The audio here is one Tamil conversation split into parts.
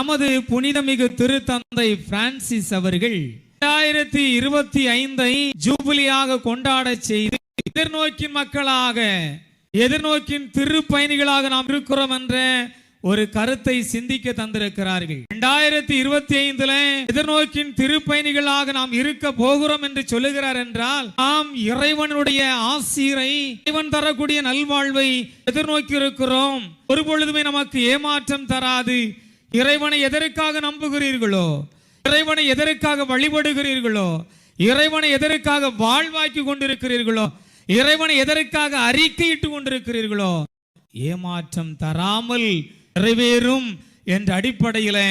நமது புனிதமிகு திருத்தந்தை பிரான்சிஸ் அவர்கள் 2025 ஜூபிலியாக கொண்டாட செய்து எதிர்நோக்கின் மக்களாக, எதிர்நோக்கின் திருப்பயணிகளாக நாம் இருக்கிறோம் என்ற ஒரு கருத்தை சிந்திக்க தந்திருக்கிறார்கள். 2025 எதிர்நோக்கின் திருப்பயணிகளாக நாம் இருக்க போகிறோம் என்று சொல்லுகிறார் என்றால், நாம் இறைவனுடைய ஆசீரை, இறைவன் தரக்கூடிய நல்வாழ்வை எதிர்நோக்கி இருக்கிறோம். ஒரு பொழுதுமே நமக்கு ஏமாற்றம் தராது. இறைவனை எதற்காக நம்புகிறீர்களோ, இறைவனை எதற்காக வழிபடுகிறீர்களோ, இறைவனை எதற்காக வாழ்வாக்கி கொண்டிருக்கிறீர்களோ, இறைவனை எதற்காக அறிக்கையிட்டு கொண்டிருக்கிறீர்களோ, ஏமாற்றம் தராமல் நிறைவேறும் என்ற அடிப்படையில்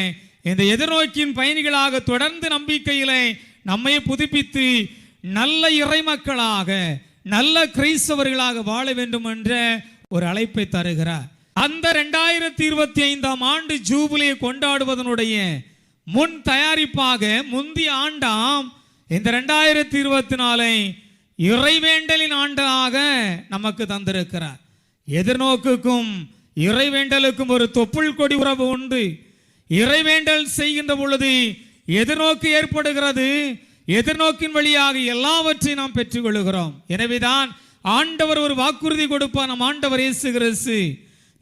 இந்த எதிர்நோக்கின் பயணிகளாக தொடர்ந்து நம்பிக்கையில நம்மை புதுப்பித்து நல்ல இறைமக்களாக, நல்ல கிறிஸ்தவர்களாக வாழ வேண்டும் என்ற ஒரு அழைப்பை தருகிறார். அந்த 2025 ஆண்டு ஜூபிலியை கொண்டாடுவதனுடைய முன் தயாரிப்பாக முந்தைய ஆண்டாம் இந்த 2024 இறைவேண்டலின் ஆண்டாக நமக்கு தந்திருக்கிறார். எதிர்நோக்குக்கும் இறைவேண்டலுக்கும் ஒரு தொப்புள் கொடி உறவு உண்டு. இறைவேண்டல் செய்கின்ற பொழுது எதிர்நோக்கு ஏற்படுகிறது. எதிர்நோக்கின் வழியாக எல்லாவற்றையும் நாம் பெற்றுக் கொள்கிறோம். எனவேதான் ஆண்டவர் ஒரு வாக்குறுதி கொடுப்பார். நம் ஆண்டவர் இயேசு கிறிஸ்து,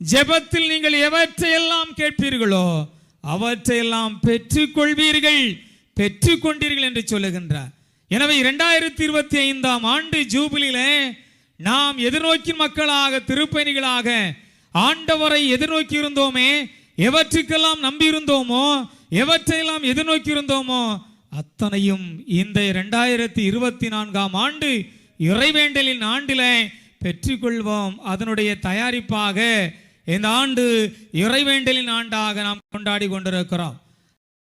ஜெபத்தில் நீங்கள் எவற்றையெல்லாம் கேட்பீர்களோ அவற்றையெல்லாம் பெற்றுக்கொள்வீர்கள், பெற்றுக்கொண்டீர்கள் என்று சொல்லுகின்றார். எனவே 2025 ஆண்டு ஜூபிலியிலே நாம் எதிர்நோக்கின் மக்களாக, திருப்பயணிகளாக ஆண்டவரை எதிர்நோக்கி இருந்தோமே, எவற்றுக்கெல்லாம் நம்பியிருந்தோமோ, எவற்றையெல்லாம் எதிர்நோக்கி இருந்தோமோ அத்தனையும் இந்த 2024 ஆண்டு இறைவேண்டலின் ஆண்டிலே பெற்றுக்கொள்வோம். அதனுடைய தயாரிப்பாக இந்த ஆண்டு இறைவேண்டலின் ஆண்டாக நாம் கொண்டாடி கொண்டிருக்கிறோம்.